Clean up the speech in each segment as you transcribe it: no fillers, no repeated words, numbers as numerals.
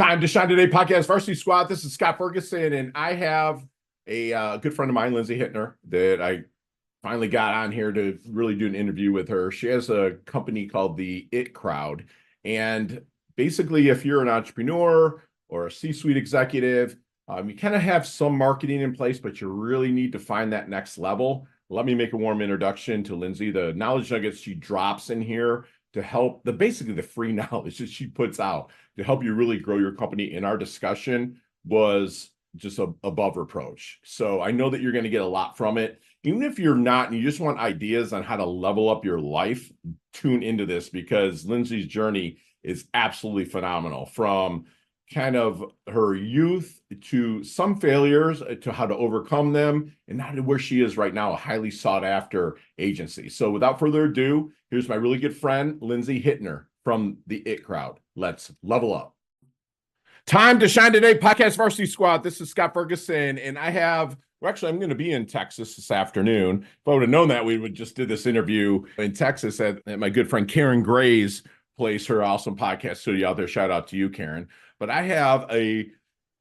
Time to Shine Today podcast, Varsity Squad. This is Scott Ferguson, and I have a good friend of mine, Lindsey Huettner, that I finally got on here to really do an interview with her. She has a company called the It Crowd. And basically, if you're an entrepreneur or a C-suite executive, you kind of have some marketing in place, but you really need to find that next level. Let me make a warm introduction to Lindsey. The knowledge nuggets she drops in here to help basically the free knowledge that she puts out to help you really grow your company in our discussion was just above reproach. So I know that you're going to get a lot from it. Even if you're not and you just want ideas on how to level up your life, tune into this because Lindsey's journey is absolutely phenomenal, from kind of her youth to some failures to how to overcome them and now to where she is right now, a highly sought after agency. So without further ado, here's my really good friend, Lindsey Huettner from the It Crowd. Let's level up. Time to Shine Today podcast, Varsity Squad. This is Scott Ferguson, and I'm going to be in Texas this afternoon. If I would have known that, we would just did this interview in Texas at my good friend Karen Gray's place, her awesome podcast studio out there. Shout out to you, Karen. But I have a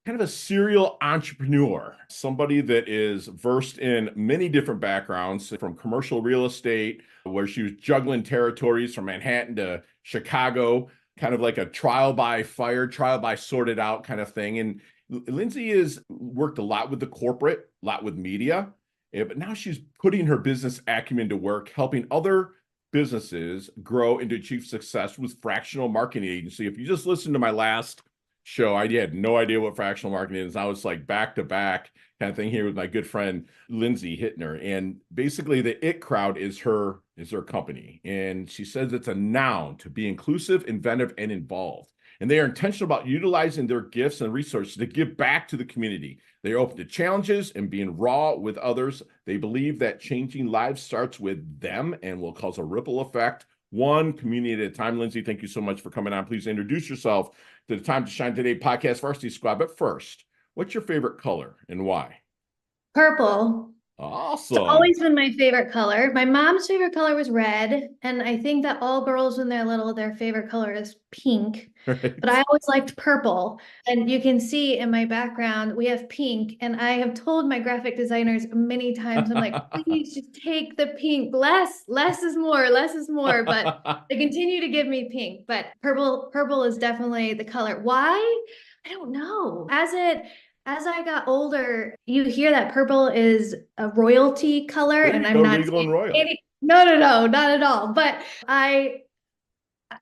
kind of a serial entrepreneur, somebody that is versed in many different backgrounds, from commercial real estate, where she was juggling territories from Manhattan to Chicago, kind of like a trial by fire, trial by sorted out kind of thing. And Lindsey has worked a lot with the corporate, a lot with media, but now she's putting her business acumen to work, helping other businesses grow and to achieve success with fractional marketing agency. If you just listened to my last show, I had no idea what fractional marketing is. I was like back to back kind of thing here with my good friend Lindsey Huettner. And basically the It Crowd is her company. And she says it's a noun to be inclusive, inventive, and involved. And they are intentional about utilizing their gifts and resources to give back to the community. They are open to challenges and being raw with others. They believe that changing lives starts with them and will cause a ripple effect, one community at a time. Lindsey, thank you so much for coming on. Please introduce yourself to the Time to Shine Today podcast, Varsity Squad. But first, what's your favorite color and why? Purple. It's Awesome. always been my favorite color. My mom's favorite color was red, and I think that all girls when they're little, their favorite color is pink. Right. But I always liked purple. And you can see in my background, we have pink. And I have told my graphic designers many times, I'm like, please just take the pink. Less is more, less is more. But they continue to give me pink. But purple is definitely the color. Why? I don't know. As I got older, you hear that purple is a royalty color, There and you I'm go, not legal and saying royal. any, no, not at all. But I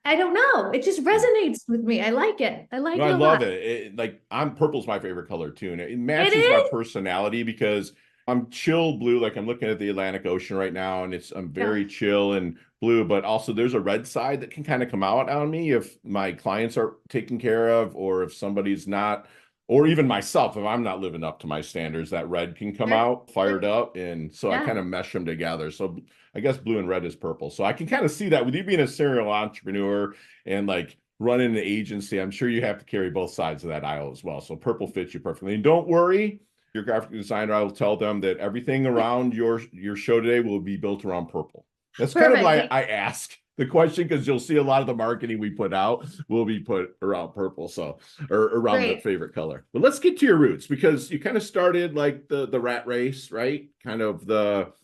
don't know. It just resonates with me. I like it. I like No, it I a love lot. it. Purple's my favorite color too. And it It matches my is? personality because I'm chill blue. Like I'm looking at the Atlantic Ocean right now and I'm Yeah. very chill and blue, but also there's a red side that can kind of come out on me if my clients are taken care of, or if somebody's not, or even myself, if I'm not living up to my standards, that red can come Sure. out fired up. And so I Yeah. kind of mesh them together. So I guess blue and red is purple. So I can kind of see that with you being a serial entrepreneur and like running an agency. I'm sure you have to carry both sides of that aisle as well. So purple fits you perfectly. And don't worry, your graphic designer, I will tell them that everything around your show today will be built around purple. That's kind of Perfect. why I ask the question, because you'll see a lot of the marketing we put out will be put around purple, so, or around the Great. favorite color. But let's get to your roots, because you kind of started like the rat race, right? Kind of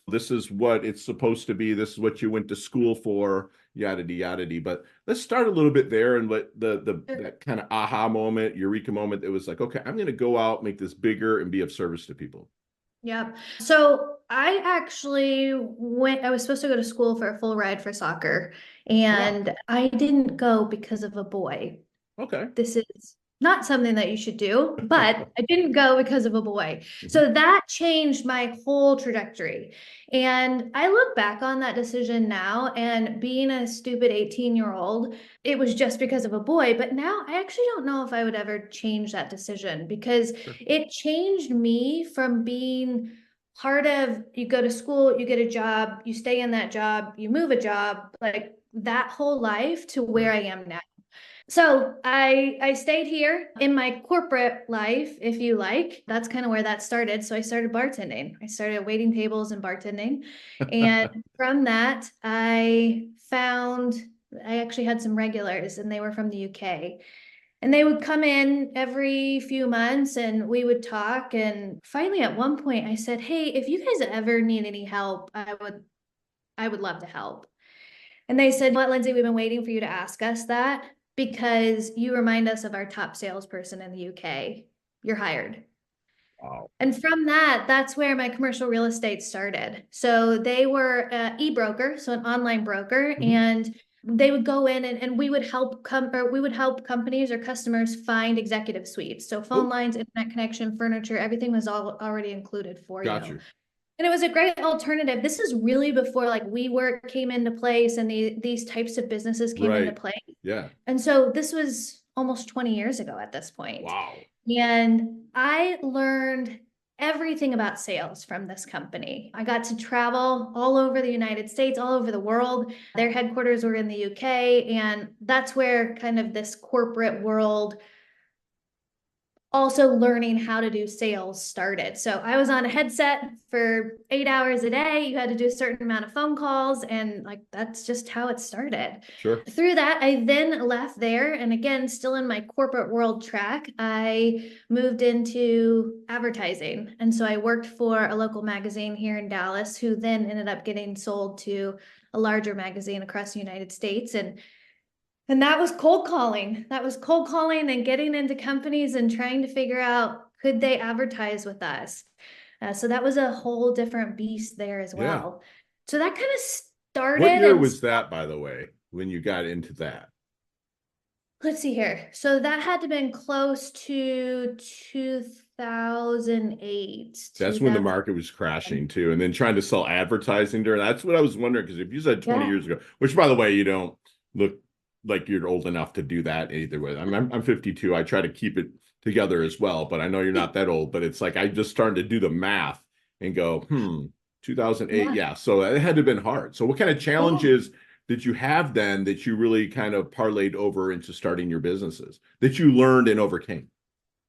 this is what it's supposed to be. This is what you went to school for, yada yada. But let's start a little bit there and let that kind of aha moment, eureka moment that was like, okay, I'm going to go out, make this bigger, and be of service to people. Yep. So I was supposed to go to school for a full ride for soccer, Oh, wow. and I didn't go because of a boy. Okay. This is not something that you should do, but I didn't go because of a boy. Mhm. So that changed my whole trajectory. And I look back on that decision now, and being a stupid 18-year-old, it was just because of a boy. But now I actually don't know if I would ever change that decision, because Sure. it changed me from being part of, you go to school, you get a job, you stay in that job, you move a job, like that whole life, to where Right. I am now. So I stayed here in my corporate life, if you like. That's kind of where that started. So I started bartending. I started waiting tables and bartending. And from that, I actually had some regulars, and they were from the UK. And they would come in every few months and we would talk. And finally, at one point, I said, hey, if you guys ever need any help, I would love to help. And they said, what, Lindsay, we've been waiting for you to ask us that because you remind us of our top salesperson in the UK. You're hired. Wow. And from that, that's where my commercial real estate started. So they were an e-broker, so an online broker, and they would go in and we would help companies or customers find executive suites. So phone lines, internet connection, furniture, everything was all already included for you. Got you. And it was a great alternative. This is really before like WeWork came into place and these types of businesses came into Right. place. Yeah. And so this was almost 20 years ago at this point. Wow. And I learned everything about sales from this company. I got to travel all over the United States, all over the world. Their headquarters were in the UK, and that's where kind of this corporate world, also learning how to do sales, started. So I was on a headset for 8 hours a day. You had to do a certain amount of phone calls, and like that's just how it started. Sure. Through that, I then left there, and again, still in my corporate world track, I moved into advertising. And so I worked for a local magazine here in Dallas, who then ended up getting sold to a larger magazine across the United States. And that was cold calling. That was cold calling and getting into companies and trying to figure out, could they advertise with us? So that was a whole different beast there as well. Yeah. So that kind of started. What year was that, by the way, when you got into that? Let's see here. So that had to have been close to 2008. That's when the market was crashing too. And then trying to sell advertising during, that's what I was wondering. Because if you said 20 years ago, which by the way, you don't look like you're old enough to do that either way. I'm 52. I try to keep it together as well, but I know you're not that old. But it's like I just started to do the math and go, 2008. Yeah. So it had to have been hard. So what kind of challenges did you have then that you really kind of parlayed over into starting your businesses that you learned and overcame?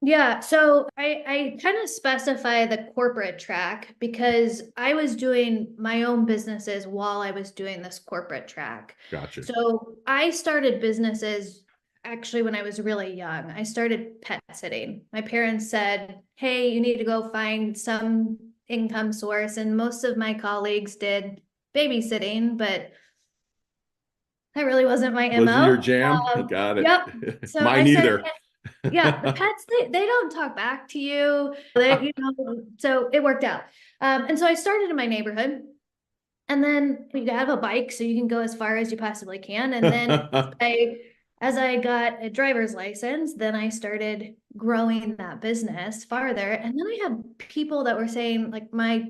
Yeah, so I kind of specify the corporate track because I was doing my own businesses while I was doing this corporate track. Gotcha. So I started businesses actually when I was really young. I started pet sitting. My parents said, hey, you need to go find some income source. And most of my colleagues did babysitting, but that really wasn't my MO. Wasn't your jam? Got it. Yep. So Mine either. Yeah, the pets, they don't talk back to you. So it worked out. And so I started in my neighborhood. And then you have a bike so you can go as far as you possibly can. And then as I got a driver's license, then I started growing that business farther. And then I had people that were saying, like my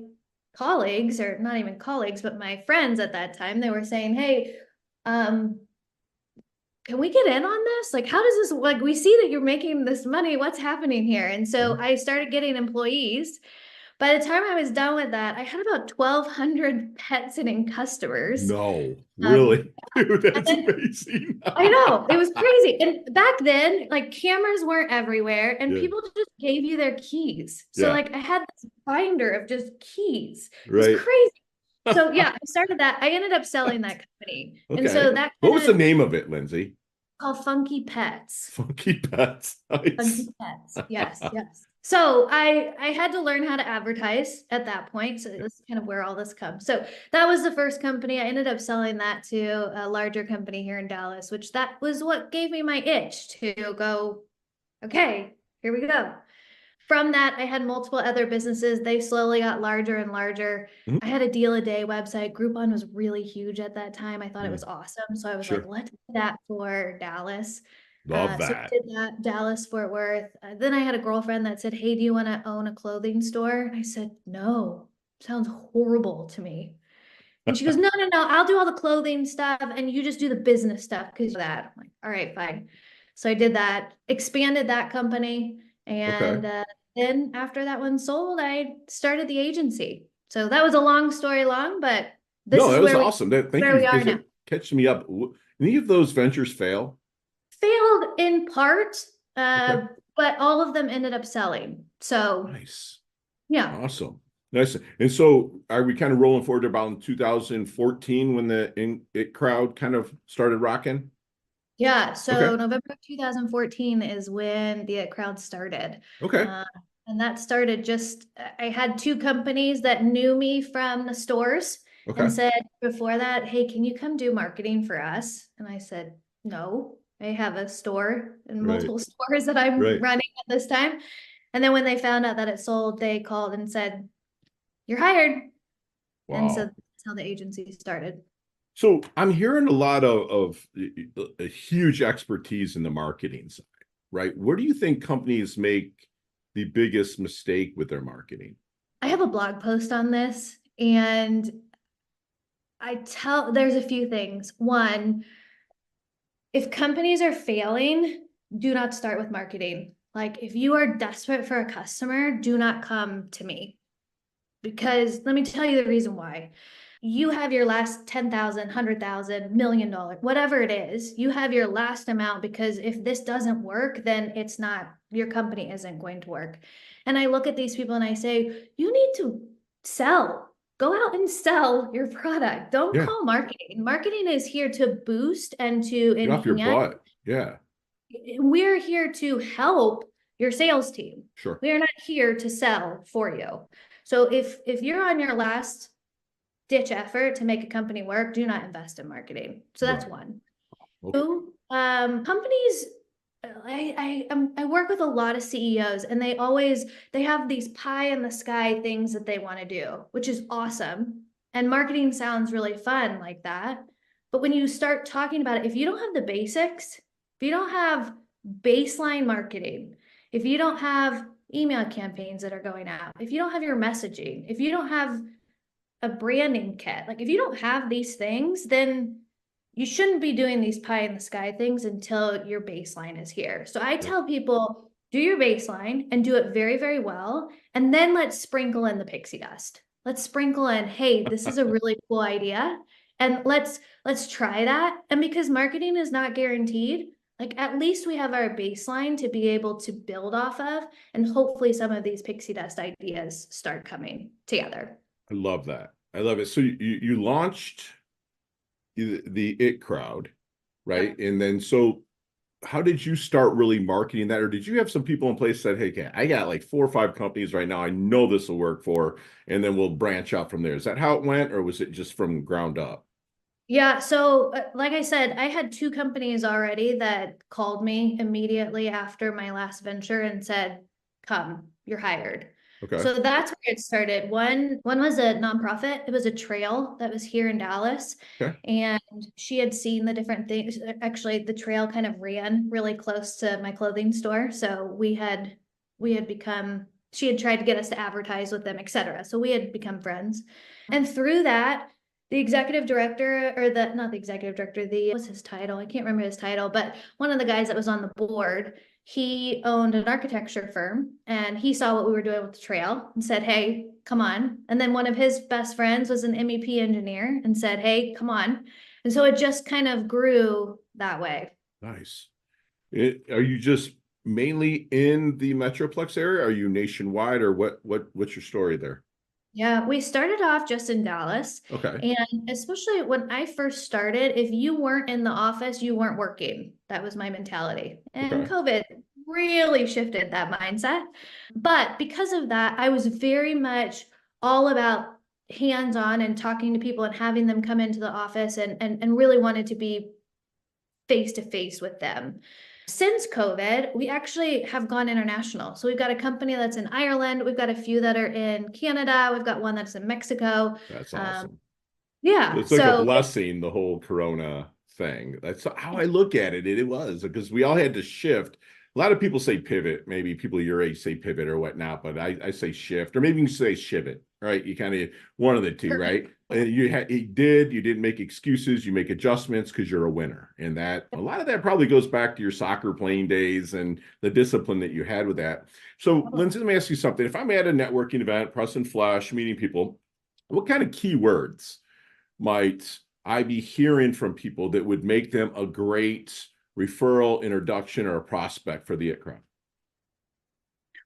colleagues, or not even colleagues, but my friends at that time, they were saying, hey, can we get in on this? Like, how does this, like, we see that you're making this money. What's happening here? And so I started getting employees. By the time I was done with that, I had about 1,200 pet sitting customers. No, really? Dude, that's amazing. I know, it was crazy. And back then, like cameras weren't everywhere and people just gave you their keys. So like I had this binder of just keys. It was crazy. So yeah, I started that. I ended up selling that company. And so that what was the name of it, Lindsay? Called Funky Pets. Funky Pets. Nice. Funky Pets. Yes, yes. So I had to learn how to advertise at that point. So this is kind of where all this comes. So that was the first company. I ended up selling that to a larger company here in Dallas, which that was what gave me my itch to go, okay, here we go. From that, I had multiple other businesses. They slowly got larger and larger. I had a deal a day website. Groupon was really huge at that time. I thought it was awesome. So I was like, let's do that for Dallas. Love that. So I did that, Dallas, Fort Worth. Then I had a girlfriend that said, hey, do you want to own a clothing store? And I said, no, sounds horrible to me. And she goes, no, I'll do all the clothing stuff and you just do the business stuff because of that. I'm like, all right, fine. So I did that, expanded that company. And then after that one sold, I started the agency. So that was a long story long, but this is where awesome. Thank you. We are now. Catch me up. Any of those ventures fail? Failed in part, but all of them ended up selling. So nice. Yeah. Awesome. Nice. And so are we kind of rolling forward about in 2014 when the it crowd kind of started rocking? Yeah, so Okay. November of 2014 is when the crowd started. Okay. Uh, and that started just, I had two companies that knew me from the stores and Okay. said before that, hey, can you come do marketing for us? And I said, no, I have a store and Right. multiple stores that I'm Right. running at this time. And then when they found out that it sold, they called and said, you're hired. And so Wow. that's how the agency started. So I'm hearing a lot of a huge expertise in the marketing side, right? Where do you think companies make the biggest mistake with their marketing? I have a blog post on this, and there's a few things. One, if companies are failing, do not start with marketing. Like if you are desperate for a customer, do not come to me. Because let me tell you the reason why. You have your last 10,000, 100,000, $1 million, whatever it is, you have your last amount because if this doesn't work, then it's not, your company isn't going to work. And I look at these people and I say, you need to sell. Go out and sell your product. Don't Yeah. call marketing. Marketing is here to boost and to Get off your enhance. butt. Yeah. We're here to help your sales team. Sure. We are not here to sell for you. So if you're on your last ditch effort to make a company work, do not invest in marketing. So that's Right. one. Okay. Two, companies, I work with a lot of CEOs and they have these pie in the sky things that they want to do, which is awesome. And marketing sounds really fun like that. But when you start talking about it, if you don't have the basics, if you don't have baseline marketing, if you don't have email campaigns that are going out, if you don't have your messaging, if you don't have a branding kit, like if you don't have these things, then you shouldn't be doing these pie in the sky things until your baseline is here. So I Yeah. tell people, do your baseline and do it very, very well. And then let's sprinkle in the pixie dust. Let's sprinkle in, hey, this is a really cool idea. And let's try that. And because marketing is not guaranteed, like at least we have our baseline to be able to build off of. And hopefully some of these pixie dust ideas start coming together. I love that. I love it. So you launched the It Crowd, right? Yep. And then so how did you start really marketing that? Or did you have some people in place that said, hey, okay, I got like 4 or 5 companies right now I know this will work for, and then we'll branch out from there. Is that how it went, or was it just from ground up? Yeah, so like I said, I had two companies already that called me immediately after my last venture and said, come, you're hired. Okay. So that's where it started. One was a nonprofit. It was a trail that was here in Dallas. Okay. And she had seen the different things. Actually, the trail kind of ran really close to my clothing store. So we had become, she had tried to get us to advertise with them, etc. So we had become friends. And through that, the executive director, or the not the executive director, the what's his title? I can't remember his title, but one of the guys that was on the board, he owned an architecture firm and he saw what we were doing with the trail and said, hey, come on. And then one of his best friends was an MEP engineer and said, hey, come on. And so it just kind of grew that way. Nice. Are you just mainly in the Metroplex area? Are you nationwide, or what's your story there? Yeah, we started off just in Dallas. Okay. And especially when I first started, if you weren't in the office, you weren't working. That was my mentality. And Okay. COVID really shifted that mindset. But because of that, I was very much all about hands-on and talking to people and having them come into the office and really wanted to be face to face with them. Since COVID, we actually have gone international. So we've got a company that's in Ireland, we've got a few that are in Canada, we've got one that's in Mexico. That's Um, awesome. So yeah, it's like a so blessing, the whole Corona thing. That's how I look at it. It was because we all had to shift. A lot of people say pivot. Maybe people your age say pivot or whatnot, but I say shift, or maybe you can say shivot, right? You kind of one of the two, right? And you didn't make excuses. You make adjustments because you're a winner. And that a lot of that probably goes back to your soccer playing days and the discipline that you had with that. So, Lindsay, let me ask you something. If I'm at a networking event, press and flash, meeting people, what kind of keywords might I be hearing from people that would make them a great referral, introduction, or a prospect for the It Crowd?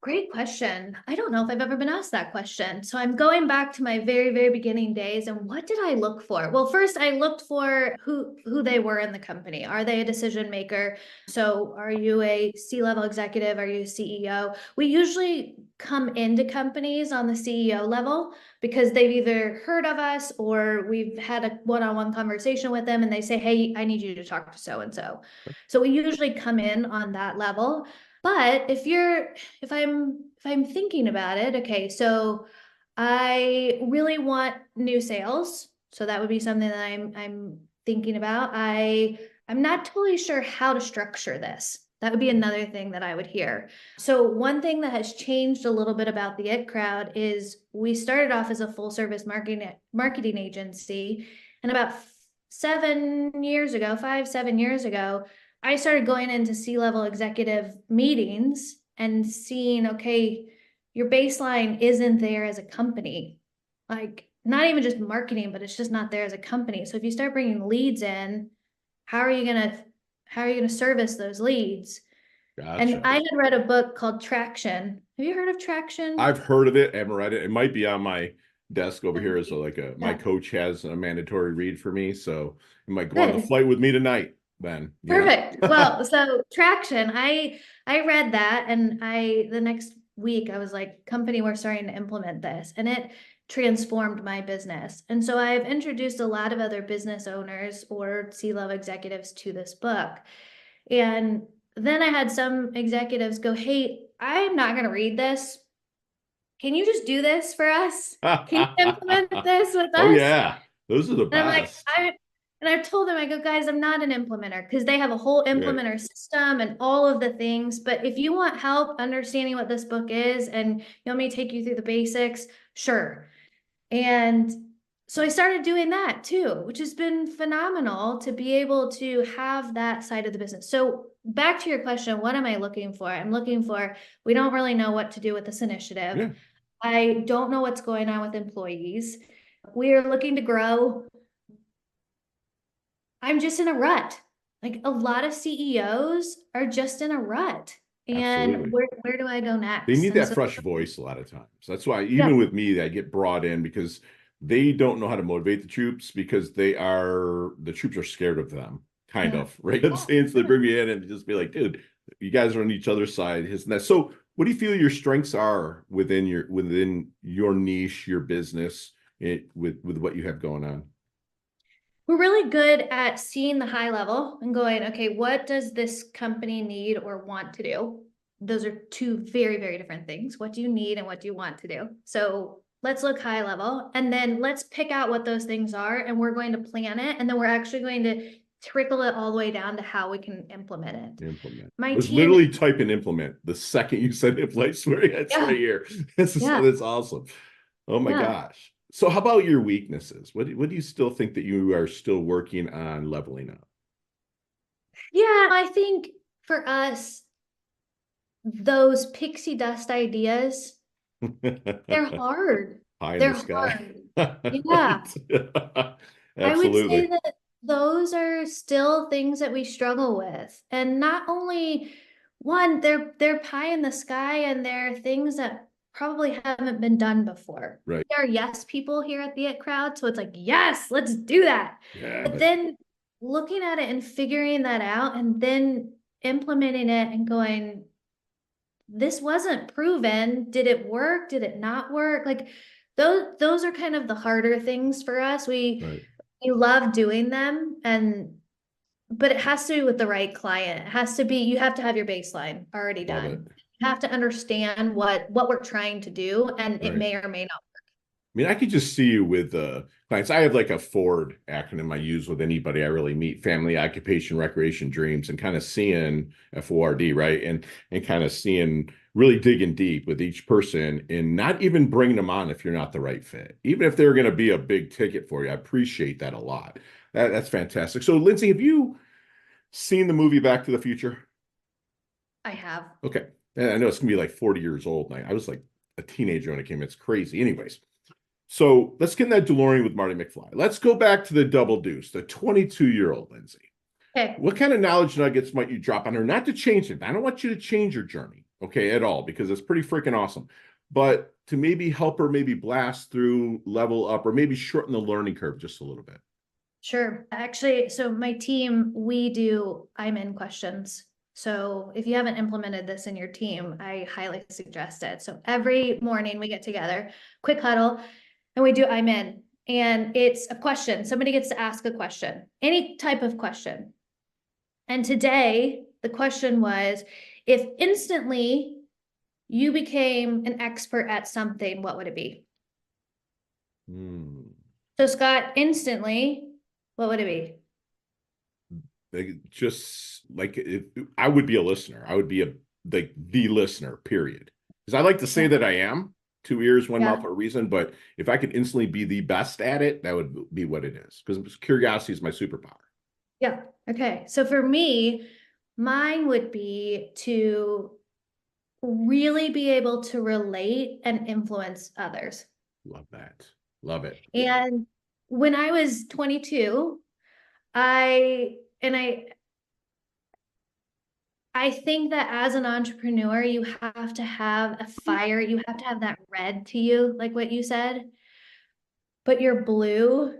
Great question. I don't know if I've ever been asked that question. So I'm going back to my very, very beginning days and what did I look for? Well, first I looked for who they were in the company. Are they a decision maker? So are you a C-level executive? Are you a CEO? We usually come into companies on the CEO level because they've either heard of us or we've had a one-on-one conversation with them and they say, hey, I need you to talk to so and so. So we usually come in on that level. But if I'm thinking about it, okay, so I really want new sales. So that would be something that I'm thinking about. I'm not totally sure how to structure this. That would be another thing that I would hear. So one thing that has changed a little bit about the It Crowd is we started off as a full service marketing agency, and about 7 years ago, 7 years ago, I started going into C-level executive meetings and seeing, okay, your baseline isn't there as a company. Like, not even just marketing, but it's just not there as a company. So if you start bringing leads in, how are you gonna service those leads? And Gotcha. I had read a book called Traction. Have you heard of Traction? I've heard of it. I haven't read it. It might be on my desk over here as my Yeah, coach has a mandatory read for me. So you might go on the good. flight with me tonight then, Perfect. Well, so Traction, I read that and the next week I was like, company, we're starting to implement this, and it transformed my business. And so I've introduced a lot of other business owners or C-level executives to this book. And then I had some executives go, hey, I'm not going to read this. Can you just do this for us? Can you implement this with Oh us? yeah. Those are the And I'm like, best. I've told them, I go, guys, I'm not an implementer because they have a whole Right. implementer system and all of the things. But if you want help understanding what this book is and you want me to take you through the basics, sure. And so I started doing that too, which has been phenomenal to be able to have that side of the business. So back to your question, what am I looking for? I'm looking for, we don't really know what to do with this initiative. Yeah. I don't know what's going on with employees. We are looking to grow. I'm just in a rut. Like a lot of CEOs are just in a rut. And Absolutely. where do I go They next? need And that so, fresh voice a lot of times. That's why yeah, even with me, I get brought in because they don't know how to motivate the troops because the troops are scared of them, kind yeah. of, right? So they bring me in and just be like, dude, you guys are on each other's side, isn't that? So what do you feel your strengths are within your niche, your business, with what you have going on? We're really good at seeing the high level and going, okay, what does this company need or want to do? Those are two very, very different things. What do you need and what do you want to do? So let's look high level and then let's pick out what those things are and we're going to plan it. And then we're actually going to trickle it all the way down to how we can implement it. Implement. My I was team, literally typing implement the second you said implement. I swear it's yeah, right here. yeah, That's awesome. Oh my yeah. gosh. So how about your weaknesses? What do you still think that you are still working on leveling up? Yeah, I think for us, those pixie dust ideas, they're hard. Pie in the They're sky. hard. Yeah. Right. I would say Absolutely. that those are still things that we struggle with. And not only one, they're pie in the sky and they're things that probably haven't been done before. Right. There are yes people here at the It Crowd, so it's like, yes, let's do that. Yeah, But but then looking at it and figuring that out and then implementing it and going, this wasn't proven. Did it work? Did it not work? Like those are kind of the harder things for us. right. We love doing them and but it has to be with the right client. It has to be, you have to have your baseline already Love it. done. You have to understand what we're trying to do and it Right. may or may not. I mean, I could just see you with clients. I have like a Ford acronym I use with anybody I really meet: family, occupation, recreation, dreams, and kind of seeing FORD, right? And kind of seeing really digging deep with each person and not even bringing them on if you're not the right fit, even if they're going to be a big ticket for you. I appreciate that a lot. That's fantastic. So, Lindsey, have you seen the movie Back to the Future? I have. Okay. And I know it's gonna be like 40 years old. And I was like a teenager when it came. It's crazy. Anyways, so let's get in that DeLorean with Marty McFly. Let's go back to the double deuce, the 22-year-old Lindsey. Okay. What kind of knowledge nuggets might you drop on her? Not to change it. I don't want you to change your journey, okay, at all, because it's pretty freaking awesome. But to maybe help her maybe blast through, level up, or maybe shorten the learning curve just a little bit. Sure. Actually, so my team, we do I'm in questions. So if you haven't implemented this in your team, I highly suggest it. So every morning we get together, quick huddle, and we do I'm in. And it's a question. Somebody gets to ask a question, any type of question. And today, the question was, if instantly you became an expert at something, what would it be? So Scott, instantly, what would it be? Just like if I would be a listener, I would be like the listener, period. Because I like to say that I am 2 ears, one mouth for a reason, but if I could instantly be the best at it, that would be what it is. Because curiosity is my superpower. Yeah. Okay. So for me, mine would be to really be able to relate and influence others. Love that. Love it. And when I was 22, I think that as an entrepreneur, you have to have a fire. You have to have that red to you, like what you said. But your blue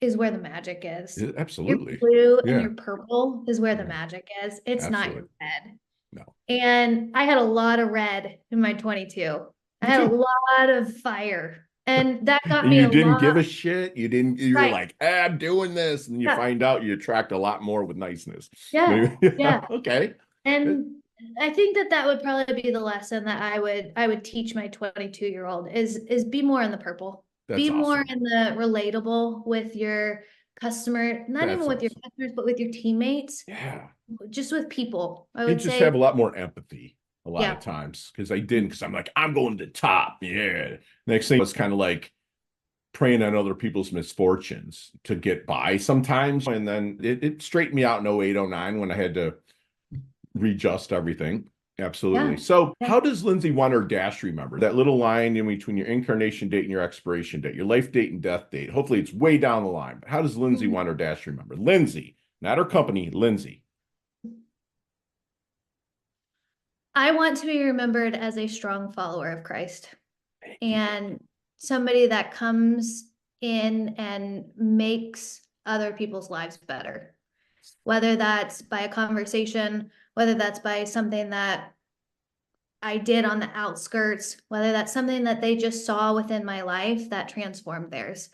is where the magic is. Your Absolutely. blue and Yeah. your purple is where the Yeah. magic is. It's not your Absolutely. red. No. And I had a lot of red in my 22. I Me had a too. lot of fire. And that got And me you a didn't give lot. a shit. You were Right. like, I'm doing this. And you Yeah. find out you attract a lot more with niceness. Yeah. Yeah. Okay. And I think that that would probably be the lesson that I would teach my 22-year-old is be more in the purple. That's Be more awesome. in the relatable with your customer, not even That's with your awesome. customers, but with your teammates, Yeah. just with people. I And would just say, have a lot more empathy a lot of yeah. times because I didn't, because I'm like, I'm going to the top. Yeah. Next thing was kind of like preying on other people's misfortunes to get by sometimes. And then it straightened me out in 08, 09 when I had to readjust everything. Absolutely. Yeah. So, Yeah. how does Lindsey want her dash remember that little line in between your incarnation date and your expiration date, your life date and death date? Hopefully, it's way down the line. But how does Lindsey Mhm. want her dash remember? Lindsey, not her company, Lindsey. I want to be remembered as a strong follower of Christ and somebody that comes in and makes other people's lives better. Whether that's by a conversation, whether that's by something that I did on the outskirts, whether that's something that they just saw within my life that transformed theirs.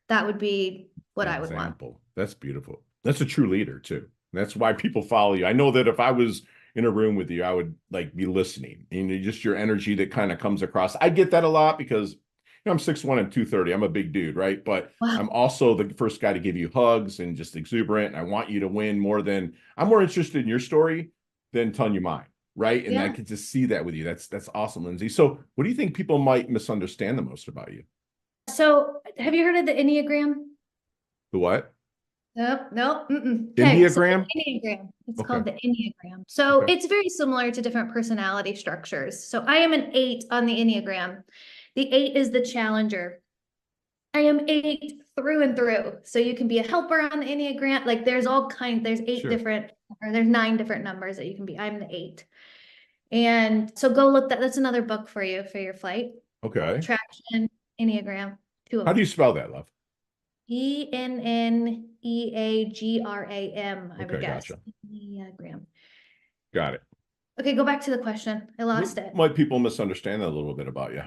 That would be what An I would want. example. That's beautiful. That's a true leader too. That's why people follow you. I know that if I was in a room with you, I would like be listening. And just your energy that kind of comes across. I get that a lot because I'm 6'1" and 230. I'm a big dude, right? But Wow. I'm also the first guy to give you hugs and just exuberant. And I want you to win more than I'm more interested in your story than telling you mine. Right. And I Yeah. can just see that with you. That's awesome, Lindsey. So what do you think people might misunderstand the most about you? So have you heard of the Enneagram? The what? Nope, nope. Okay, so the Enneagram? Enneagram, it's Okay. called the Enneagram. So Okay. it's very similar to different personality structures. So I am an 8 on the Enneagram. The 8 is the challenger. I am 8 through and through. So you can be a helper on the Enneagram. Like there's all kinds, there's 8 Sure. different, or there's 9 different numbers that you can be. I'm the 8. And so go look that's another book for you for your flight. Okay. Attraction, Enneagram, 2 of How do you them. spell that, love? Enneagram, I would Okay, guess. gotcha. Enneagram. Got it. Okay, go back to the question. I lost it. Might people misunderstand that a little bit about you?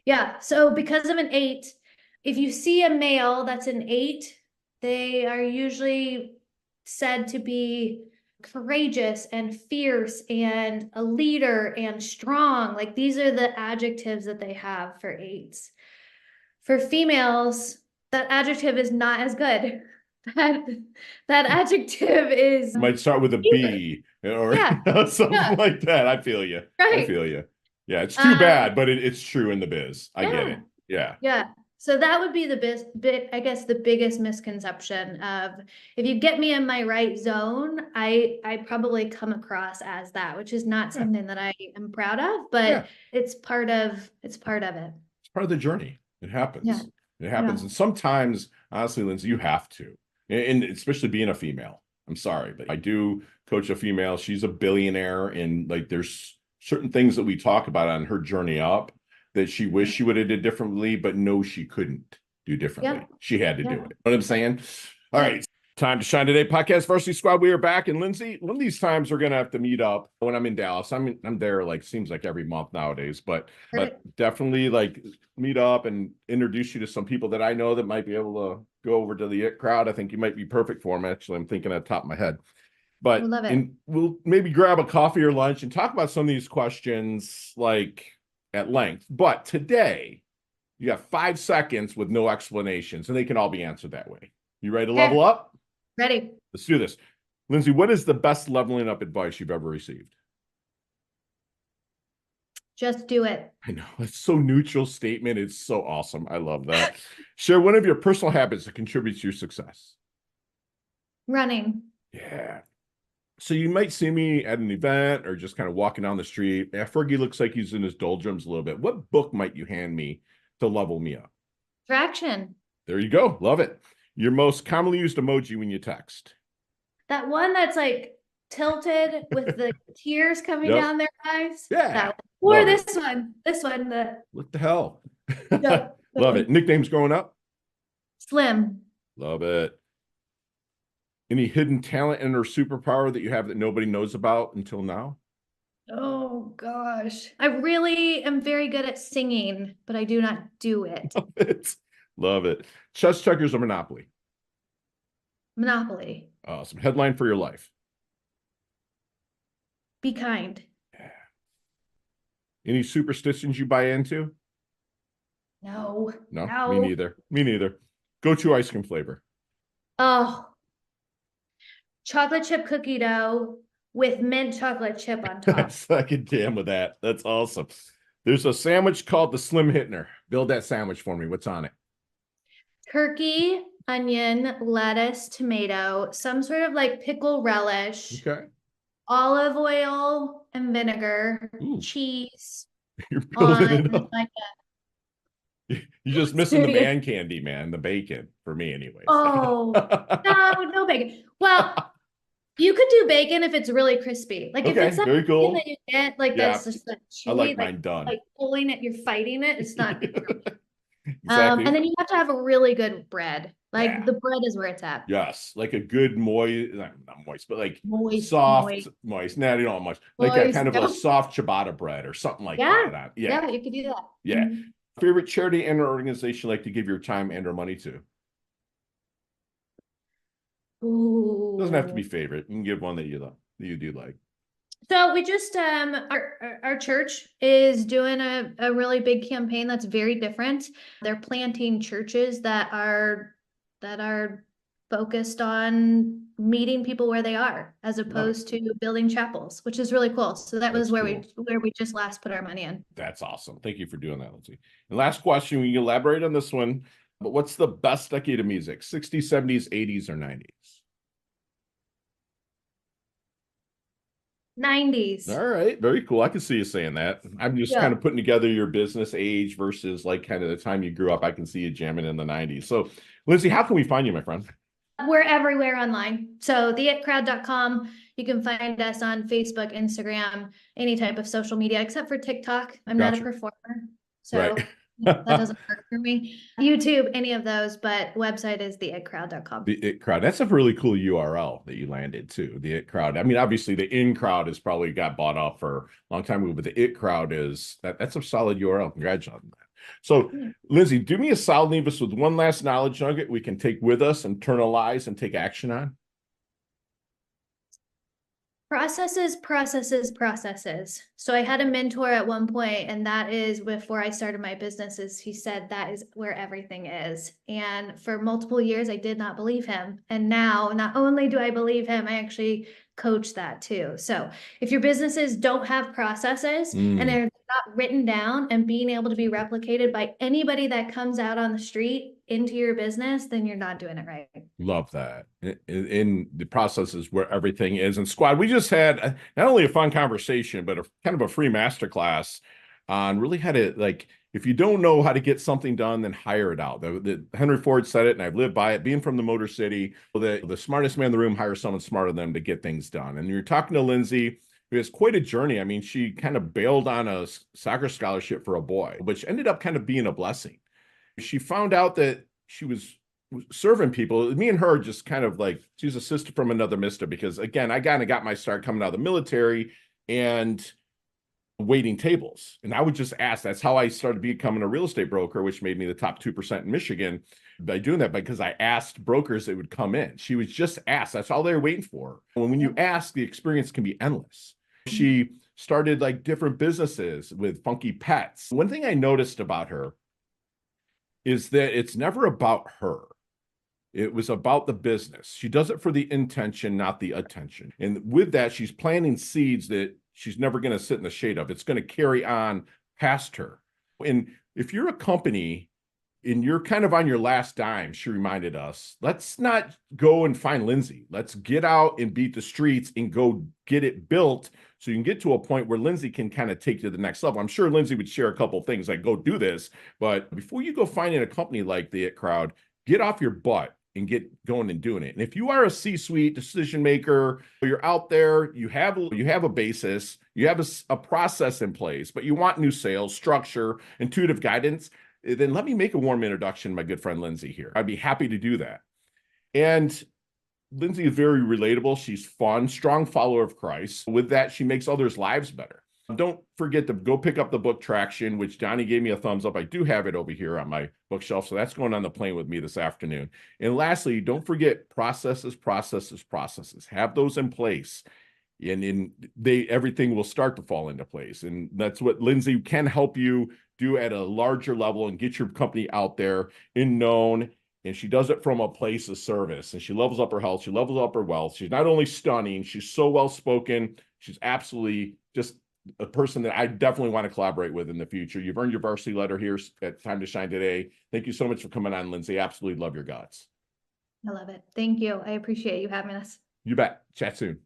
Yeah, so because of an 8, if you see a male that's an 8, they are usually said to be courageous and fierce and a leader and strong. Like these are the adjectives that they have for 8s. For females, that adjective is not as good. That adjective is Might start with a weaker. B or Yeah, something yeah, like that. I feel you. I right. feel you. Yeah, it's too Um, bad, but it's true in the biz. I get yeah, it. Yeah. yeah. So that would be the bit, I guess, the biggest misconception of if you get me in my right zone, I probably come across as that, which is not Yeah. something that I am proud of, but Yeah. it's part of it. It's part of the journey. It Yeah, happens. It yeah, happens. And sometimes, honestly, Lindsay, you have to. And especially being a female. I'm sorry, but I do coach a female. She's a billionaire, and like there's certain things that we talk about on her journey up that she wished she would have did differently, but no, she couldn't do differently. Yeah. She had to do Yeah. it. You know what I'm saying? All Yeah. right. Time to shine today, podcast Varsity Squad. We are back, and Lindsey, one of these times we're gonna have to meet up when I'm in Dallas. I'm there like seems like every month nowadays, but Perfect. definitely like meet up and introduce you to some people that I know that might be able to go over to the IT crowd. I think you might be perfect for them. Actually, I'm thinking at the top of my head, We but love it. we'll maybe grab a coffee or lunch and talk about some of these questions like at length. But today you got 5 seconds with no explanations, and they can all be answered that way. You ready to level up? Ready. Let's do this. Lindsey, what is the best leveling up advice you've ever received? Just do it. I know, it's so neutral statement. It's so awesome. I love that. Share one of your personal habits that contributes to your success. Running. Yeah. So you might see me at an event or just kind of walking down the street. Yeah, Fergie looks like he's in his doldrums a little bit. What book might you hand me to level me up? Traction. There you go. Love it. Your most commonly used emoji when you text. That one that's like tilted with the tears coming Yep. down their eyes. Yeah. That one. Or Love it. this one, the What the hell? yeah, Love it. Nicknames growing up? slim. Love it. Any hidden talent and or superpower that you have that nobody knows about until now? Oh gosh. I really am very good at singing, but I do not do it. Love it. Love it. Chess, checkers, or Monopoly? Monopoly. Awesome. Headline for your life. Be kind. Yeah. Any superstitions you buy into? No. No, No. me neither. Me neither. Go-to ice cream flavor. Oh, chocolate chip cookie dough with mint chocolate chip on top. I can damn with that. That's awesome. There's a sandwich called the Slim Hittner. Build that sandwich for me. What's on it? Turkey, onion, lettuce, tomato, some sort of like pickle relish, Okay. olive oil and vinegar, Ooh. cheese You're building it on up. like You're just missing the Serious. man candy, man. The bacon for me, anyways. oh no bacon. Well, you could do bacon if it's really crispy. Like if Okay, it's that very cool. bacon that you get, like Yeah. that's just like I chewy, like mine done. like pulling it, you're fighting it. It's not. Exactly. And then you have to have a really good bread. Like Yeah. the bread is where it's at. Yes, like a good moist, not moist, but like Moist, soft, moist. Nah, you don't want much. Like a Moist, kind of no. a soft ciabatta bread or something like Yeah. that. Yeah, you could do that. Yeah. Mhm. Favorite charity and or organization you like to give your time and or money to? Ooh. Doesn't have to be favorite. You can give one that you do like. So we just our church is doing a really big campaign that's very different. They're planting churches that are focused on meeting people where they are, as opposed to building chapels, which is really cool. So that was That's where cool. we just last put our money in. That's awesome. Thank you for doing that, Lindsey. And last question, we can elaborate on this one, but what's the best decade of music? 60s, 70s, 80s, or 90s? 90s. All right, very cool. I can see you saying that. I'm just kind of putting together your business age versus like kind of the time you grew up. I can see you jamming in the 90s. So, Lindsey, how can we find you, my friend? We're everywhere online. So theitcrowd.com. You can find us on Facebook, Instagram, any type of social media, except for TikTok. I'm not a performer. So Right. that doesn't work for me. YouTube, any of those, but website is theitcrowd.com. The It Crowd. That's a really cool URL that you landed too. The It Crowd. I mean, obviously the In Crowd has probably got bought off for a long time ago, but the It Crowd that's a solid URL. Congratulations on that. So, Lindsey, do me a solid, leave us with one last knowledge nugget we can take with us, internalize, and take action on. Processes. So I had a mentor at one point, and that is before I started my businesses. He said that is where everything is. And for multiple years, I did not believe him. And now, not only do I believe him, I actually coach that too. So if your businesses don't have processes and they're not written down and being able to be replicated by anybody that comes out on the street into your business, then you're not doing it right. Love that. In the process is where everything is. And squad, we just had not only a fun conversation, but a kind of a free masterclass on really how to if you don't know how to get something done, then hire it out. Henry Ford said it, and I've lived by it. Being from the Motor City, the smartest man in the room hires someone smarter than them to get things done. And you're talking to Lindsey, who has quite a journey. I mean, she kind of bailed on a soccer scholarship for a boy, which ended up kind of being a blessing. She found out that she was serving people. Me and her just kind of like, she's a sister from another mister, because again, I kind of got my start coming out of the military and waiting tables. And I would just ask. That's how I started becoming a real estate broker, which made me the top 2% in Michigan by doing that, because I asked brokers that would come in. She was just asked. That's all they were waiting for. And when you ask, the experience can be endless. She started like different businesses with funky pets. One thing I noticed about her is that it's never about her. It was about the business. She does it for the intention, not the attention. And with that, she's planting seeds that she's never going to sit in the shade of. It's going to carry on past her. And if you're a company and you're kind of on your last dime, she reminded us, let's not go and find Lindsey. Let's get out and beat the streets and go get it built, so you can get to a point where Lindsey can kind of take you to the next level. I'm sure Lindsey would share a couple of things like, go do this. But before you go finding a company like the It Crowd, get off your butt and get going and doing it. And if you are a C-suite decision maker, you're out there, you have a basis, you have a process in place, but you want new sales, structure, intuitive guidance, then let me make a warm introduction to my good friend Lindsey here. I'd be happy to do that. And Lindsey is very relatable. She's fun, strong follower of Christ. With that, she makes others' lives better. Don't forget to go pick up the book Traction, which Donnie gave me a thumbs up. I do have it over here on my bookshelf, so that's going on the plane with me this afternoon. And lastly, don't forget processes. Have those in place, and everything will start to fall into place. And that's what Lindsey can help you do at a larger level and get your company out there and known. And she does it from a place of service. And she levels up her health. She levels up her wealth. She's not only stunning, she's so well-spoken. She's absolutely just a person that I definitely want to collaborate with in the future. You've earned your varsity letter here at Time to Shine today. Thank you so much for coming on, Lindsey. Absolutely love your guts. I love it. Thank you. I appreciate you having us. You bet. Chat soon.